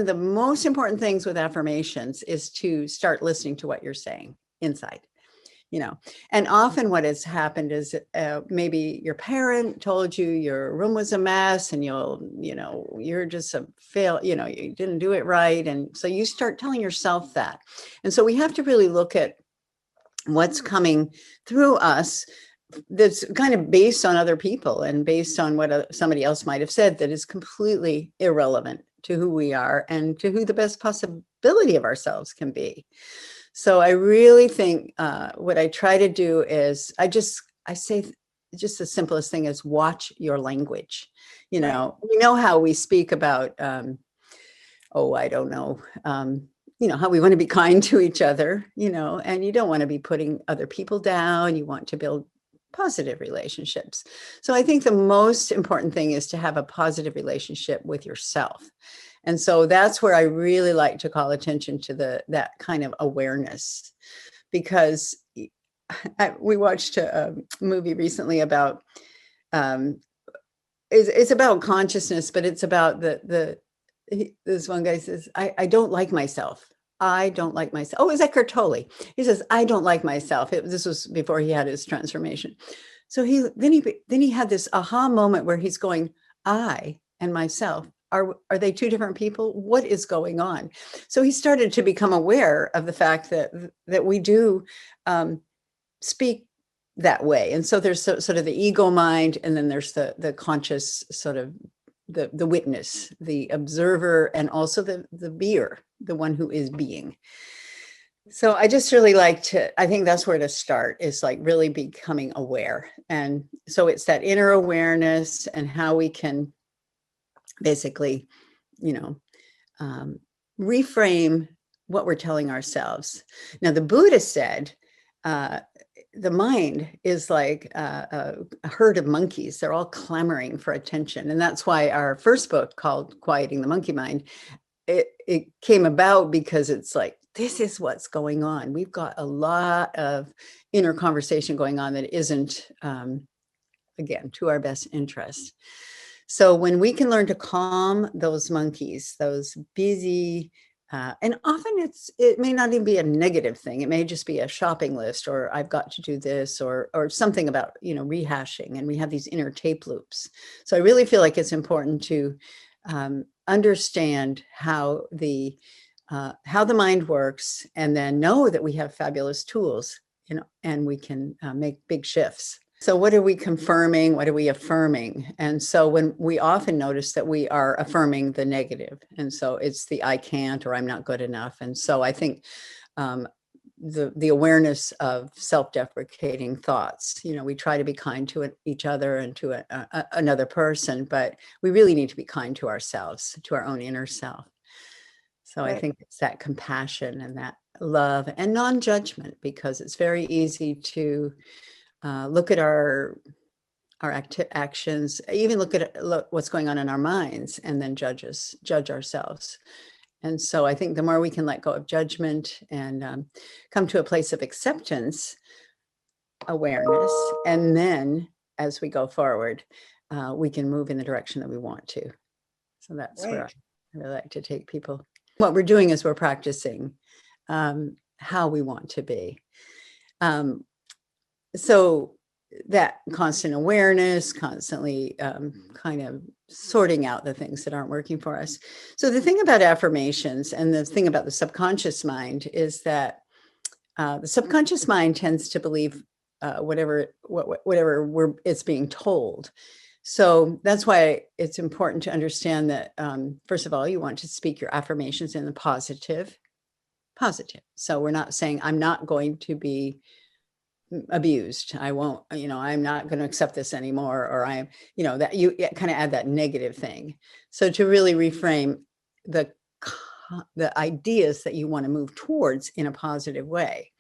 of the most important things with affirmations is to start listening to what you're saying inside. And often what has happened is maybe your parent told you your room was a mess and you're just a fail, you didn't do it right. And so you start telling yourself that. And so we have to really look at what's coming through us that's kind of based on other people and based on what somebody else might have said that is completely irrelevant to who we are and to who the best possibility of ourselves can be. So I really think what I try to do is I say just the simplest thing is watch your language. We know how we speak about, I don't know, how we want to be kind to each other, and you don't want to be putting other people down. You want to build positive relationships. So I think the most important thing is to have a positive relationship with yourself. And so that's where I really like to call attention to that kind of awareness, because we watched a movie recently about, it's about consciousness, but it's about this one guy says, I don't like myself. I don't like myself. Oh, it's Eckhart Tolle. He says, I don't like myself. This was before he had his transformation. So then he had this aha moment where he's going, I and myself, are they two different people? What is going on? So he started to become aware of the fact that we do speak that way. And so there's sort of the ego mind, and then there's the conscious sort of the witness, the observer, and also the beer, the one who is being. So I just really I think that's where to start, is like really becoming aware. And so it's that inner awareness and how we can basically, reframe what we're telling ourselves. Now, the Buddha said, the mind is like a herd of monkeys. They're all clamoring for attention. And that's why our first book, called Quieting the Monkey Mind, it came about because it's like, this is what's going on. We've got a lot of inner conversation going on that isn't, again, to our best interest. So when we can learn to calm those monkeys, those busy, and often it may not even be a negative thing. It may just be a shopping list, or I've got to do this, or something about, rehashing, and we have these inner tape loops. So I really feel like it's important to understand how the mind works, and then know that we have fabulous tools, and we can make big shifts. So what are we confirming? What are we affirming? And so when we often notice that we are affirming the negative, and so it's the I can't, or I'm not good enough. And so I think the awareness of self-deprecating thoughts, we try to be kind to each other and to another person, but we really need to be kind to ourselves, to our own inner self. So right. I think it's that compassion and that love and non-judgment, because it's very easy to look at our actions, even look what's going on in our minds, and then judge ourselves. And so I think the more we can let go of judgment and come to a place of acceptance, awareness, and then as we go forward, we can move in the direction that we want to. So that's right. Where I really like to take people. What we're doing is we're practicing how we want to be. So that constant awareness, constantly kind of sorting out the things that aren't working for us. So the thing about affirmations, and the thing about the subconscious mind, is that the subconscious mind tends to believe whatever it's being told. So that's why it's important to understand that, first of all, you want to speak your affirmations in the positive. So we're not saying, I'm not going to be abused. I won't, I'm not going to accept this anymore, or I'm, that you kind of add that negative thing. So to really reframe the ideas that you want to move towards in a positive way.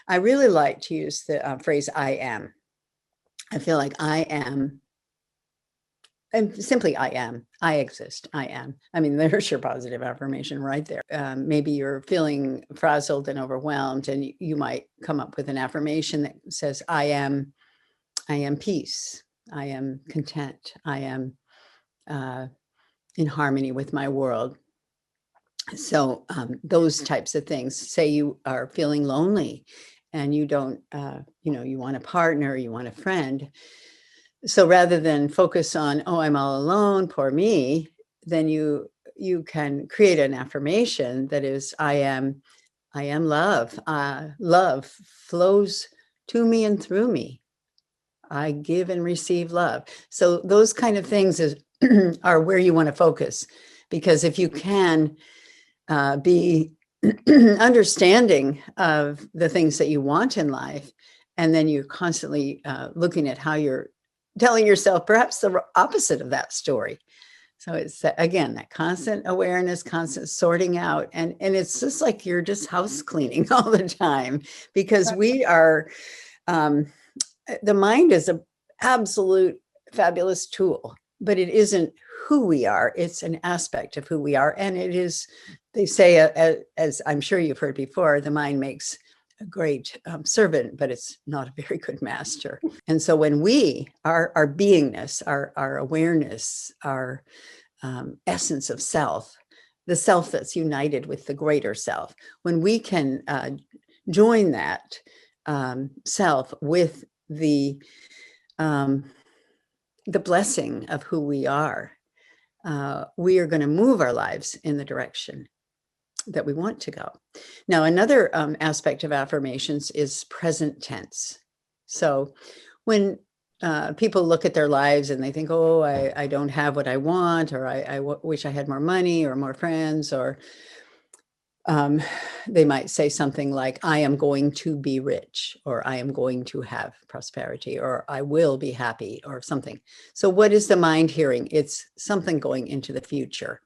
I really like to use the phrase, I am. I feel like I am. And simply, I am, I exist, I am. I mean, there's your positive affirmation right there. Maybe you're feeling frazzled and overwhelmed, and you might come up with an affirmation that says, I am peace. I am content. I am in harmony with my world. So those types of things. Say you are feeling lonely and you don't, you want a partner, you want a friend. So rather than focus on, oh, I'm all alone, poor me, then you can create an affirmation that is, I am love. Love flows to me and through me. I give and receive love. So those kind of things are where you want to focus, because if you can be understanding of the things that you want in life, and then you're constantly looking at how you're telling yourself perhaps the opposite of that story. So it's, again, that constant awareness, constant sorting out. And it's just like you're just house cleaning all the time, because we are, the mind is an absolute fabulous tool, but it isn't who we are. It's an aspect of who we are. And it is, they say, as I'm sure you've heard before, the mind makes a great servant, but it's not a very good master. And so when we, our beingness, our awareness, our essence of self, the self that's united with the greater self, when we can join that self with the blessing of who we are going to move our lives in the direction that we want to go. Now, another aspect of affirmations is present tense. So when people look at their lives and they think, oh, I don't have what I want, or I wish I had more money or more friends, or they might say something like, I am going to be rich, or I am going to have prosperity, or I will be happy, or something. So what is the mind hearing? It's something going into the future.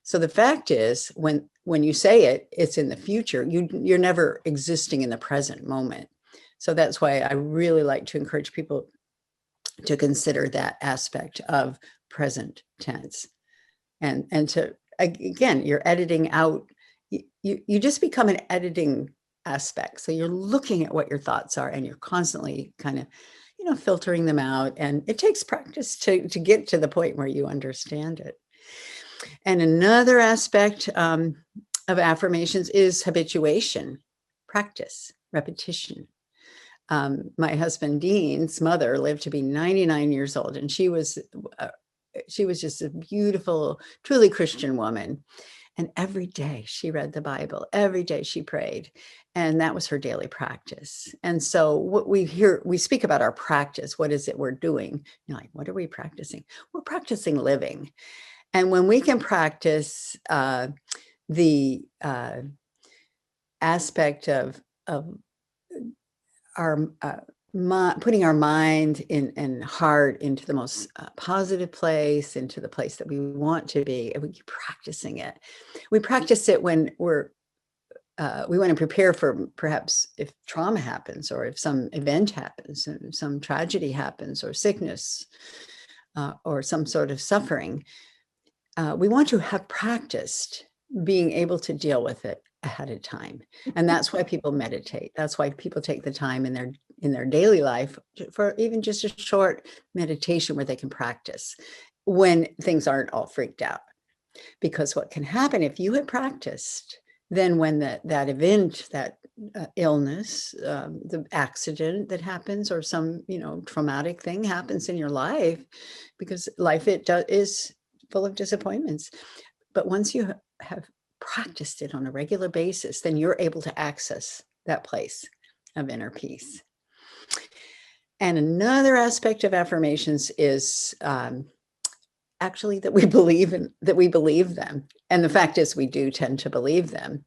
So the fact is, when you say it, it's in the future. You're never existing in the present moment. So that's why I really like to encourage people to consider that aspect of present tense. And to, again, you're editing out, you just become an editing aspect. So you're looking at what your thoughts are, and you're constantly kind of, filtering them out. And it takes practice to get to the point where you understand it. And another aspect of affirmations is habituation, practice, repetition. My husband, Dean's mother, lived to be 99 years old, and she was just a beautiful, truly Christian woman. And every day she read the Bible, every day she prayed, and that was her daily practice. And so what we speak about our practice. What is it we're doing? You're like, what are we practicing? We're practicing living. And when we can practice the aspect of our putting our mind and heart into the most positive place, into the place that we want to be, and we keep practicing it. We practice it when we want to prepare for, perhaps, if trauma happens, or if some event happens, some tragedy happens, or sickness, or some sort of suffering. We want to have practiced being able to deal with it ahead of time. And that's why people meditate. That's why people take the time in their daily life for even just a short meditation where they can practice when things aren't all freaked out. Because what can happen if you had practiced, then when that event, that illness, the accident that happens, or some, traumatic thing happens in your life, because life is full of disappointments. But once you have practiced it on a regular basis, then you're able to access that place of inner peace. And another aspect of affirmations is actually that we believe them. And the fact is, we do tend to believe them.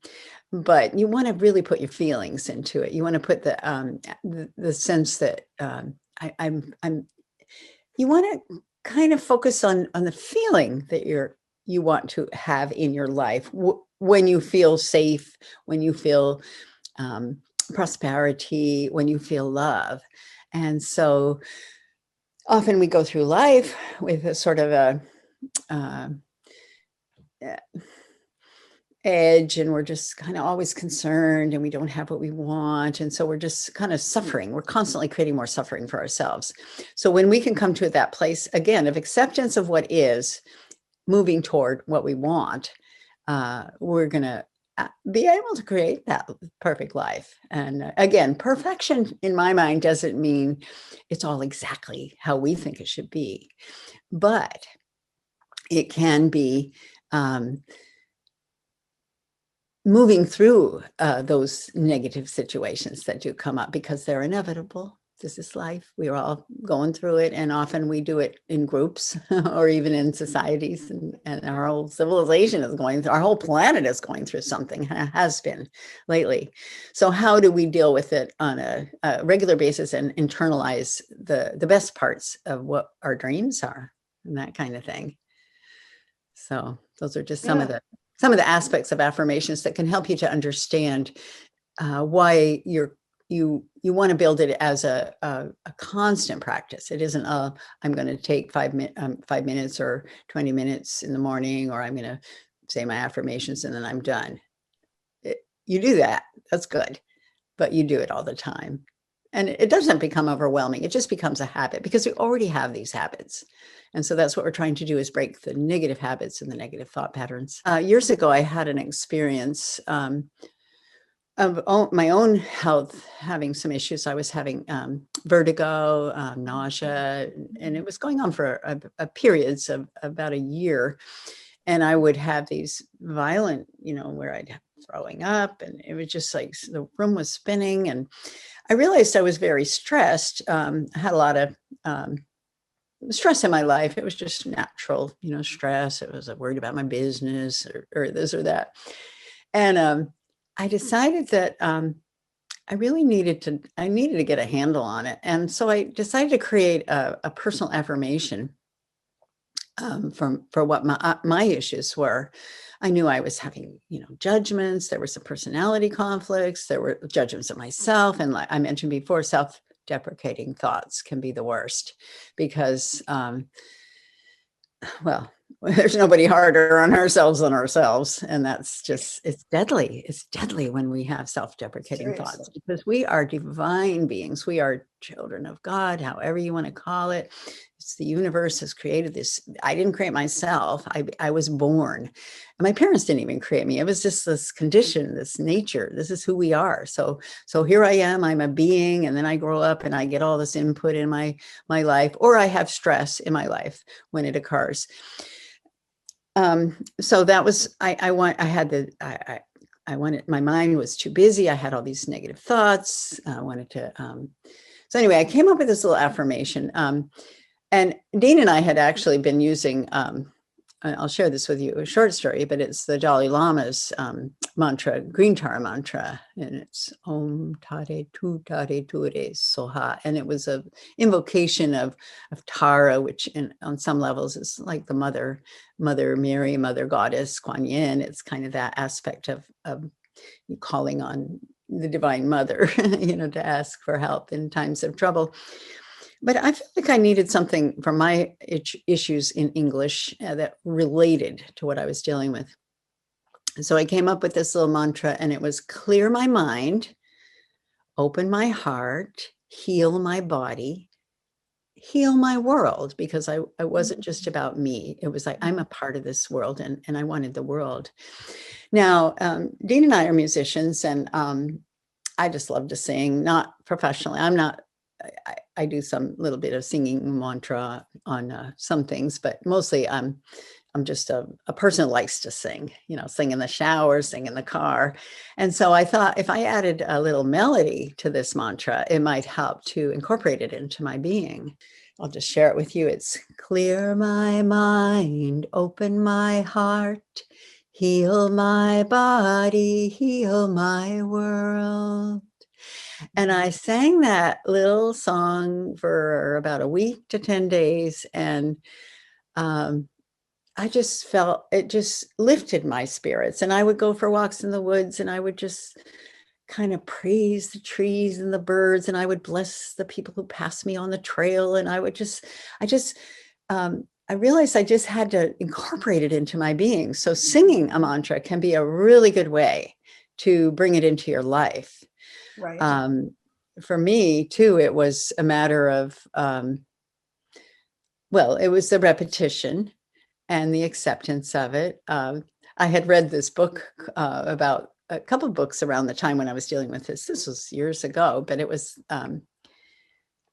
But you want to really put your feelings into it. You want to put the sense that you want to kind of focus on the feeling that you want to have in your life when you feel safe, when you feel prosperity, when you feel love. And so often we go through life with a sort of a edge, and we're just kind of always concerned, and we don't have what we want. And so we're just kind of suffering. We're constantly creating more suffering for ourselves. So when we can come to that place, again, of acceptance of what is, moving toward what we want, we're going to be able to create that perfect life. And again, perfection in my mind doesn't mean it's all exactly how we think it should be, but it can be moving through those negative situations that do come up, because they're inevitable. This is life. We're all going through it. And often we do it in groups or even in societies. And our whole civilization is going through, our whole planet is going through something, has been lately. So how do we deal with it on a regular basis and internalize the best parts of what our dreams are and that kind of thing? So those are just some of the aspects of affirmations that can help you to understand why you want to build it as a constant practice. It isn't I'm going to take 5 minutes or 20 minutes in the morning, or I'm going to say my affirmations and then I'm done. You do that, that's good, but you do it all the time. And it doesn't become overwhelming. It just becomes a habit, because we already have these habits. And so that's what we're trying to do, is break the negative habits and the negative thought patterns. Years ago, I had an experience of my own health, having some issues. I was having vertigo, nausea, and it was going on for a periods of about a year. And I would have these violent, where I'd have throwing up, and it was just like the room was spinning. And I realized I was very stressed. I had a lot of stress in my life. It was just natural, stress. It was worried about my business or this or that. And I decided that I really needed to get a handle on it. And so I decided to create a personal affirmation for what my issues were. I knew I was having, judgments. There were some personality conflicts. There were judgments of myself. And like I mentioned before, self-deprecating thoughts can be the worst, because, well, there's nobody harder on ourselves than ourselves. And that's just, it's deadly. It's deadly when we have self-deprecating thoughts, because we are divine beings. We are children of God, however you want to call it. It's the universe has created this. I didn't create myself. I was born. And my parents didn't even create me. It was just this condition, this nature. This is who we are. So here I am. I'm a being. And then I grow up and I get all this input in my life, or I have stress in my life when it occurs. So that was, I wanted, my mind was too busy. I had all these negative thoughts. I wanted to, so anyway, I came up with this little affirmation. And Dean and I had actually been using, I'll share this with you, a short story, but it's the Dalai Lama's mantra, Green Tara mantra, and it's Om Tare Tu Tare Ture Soha. And it was an invocation of Tara, which on some levels is like the Mother Mary, Mother Goddess, Kuan Yin. It's kind of that aspect of calling on the Divine Mother, to ask for help in times of trouble. But I felt like I needed something for my issues in English that related to what I was dealing with. So I came up with this little mantra, and it was clear my mind, open my heart, heal my body, heal my world, because I wasn't just about me. It was like, I'm a part of this world, and I wanted the world. Now, Dean and I are musicians, and I just love to sing, not professionally. I do some little bit of singing mantra on some things, but mostly I'm just a person who likes to sing, sing in the shower, sing in the car. And so I thought if I added a little melody to this mantra, it might help to incorporate it into my being. I'll just share it with you. It's clear my mind, open my heart, heal my body, heal my world. And I sang that little song for about a week to 10 days. And I just felt it just lifted my spirits. And I would go for walks in the woods, and I would just kind of praise the trees and the birds. And I would bless the people who passed me on the trail. And I realized I just had to incorporate it into my being. So singing a mantra can be a really good way to bring it into your life. Right. For me too, it was a matter of, it was the repetition and the acceptance of it. I had read this book about a couple of books around the time when I was dealing with this. This was years ago, but it was um,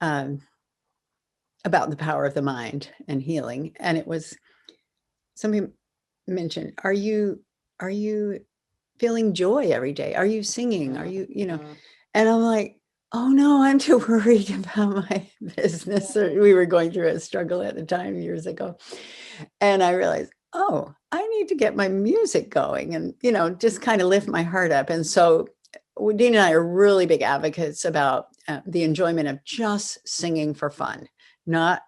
about the power of the mind and healing. And it was, somebody mentioned, are you feeling joy every day? Are you singing? Are you, and I'm like, oh no, I'm too worried about my business. We were going through a struggle at the time years ago. And I realized, oh, I need to get my music going and, just kind of lift my heart up. And so Dean and I are really big advocates about the enjoyment of just singing for fun, not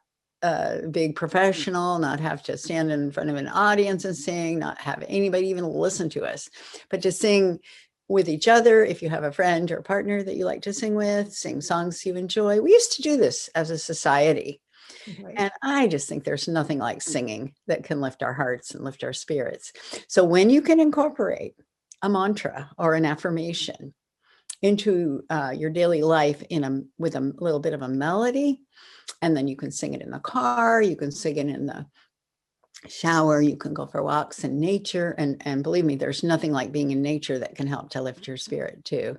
big professional, not have to stand in front of an audience and sing, not have anybody even listen to us, but to sing with each other. If you have a friend or partner that you like to sing with, sing songs you enjoy. We used to do this as a society. Right. And I just think there's nothing like singing that can lift our hearts and lift our spirits. So when you can incorporate a mantra or an affirmation into your daily life with a little bit of a melody, and then you can sing it in the car, you can sing it in the shower, you can go for walks in nature. And believe me, there's nothing like being in nature that can help to lift your spirit too.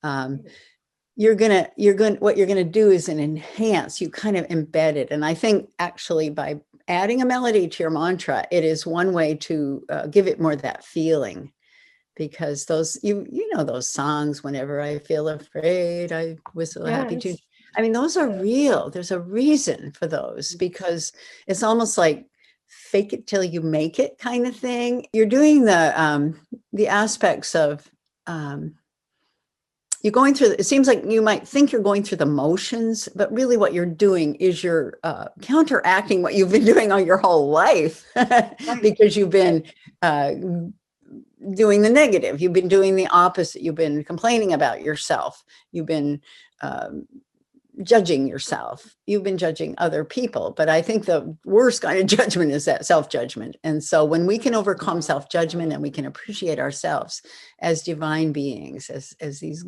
What you're gonna do is enhance, you kind of embed it. And I think actually by adding a melody to your mantra, it is one way to give it more of that feeling. Because those, those songs, whenever I feel afraid, I whistle a happy tune. I mean, those are real. There's a reason for those, because it's almost like fake it till you make it kind of thing. You're doing the aspects of, you're going through, it seems like you might think you're going through the motions, but really what you're doing is you're counteracting what you've been doing all your whole life because you've been doing the negative. You've been doing the opposite. You've been complaining about yourself. You've been judging yourself. You've been judging other people. But I think the worst kind of judgment is that self-judgment. And so when we can overcome self-judgment and we can appreciate ourselves as divine beings, as these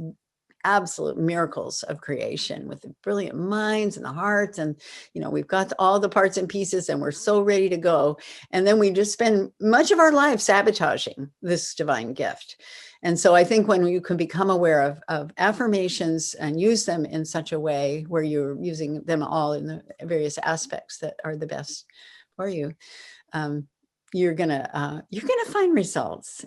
absolute miracles of creation with the brilliant minds and the hearts, and we've got all the parts and pieces and we're so ready to go, and then we just spend much of our life sabotaging this divine gift. And so I think when you can become aware of affirmations and use them in such a way where you're using them all in the various aspects that are the best for you, you're gonna find results.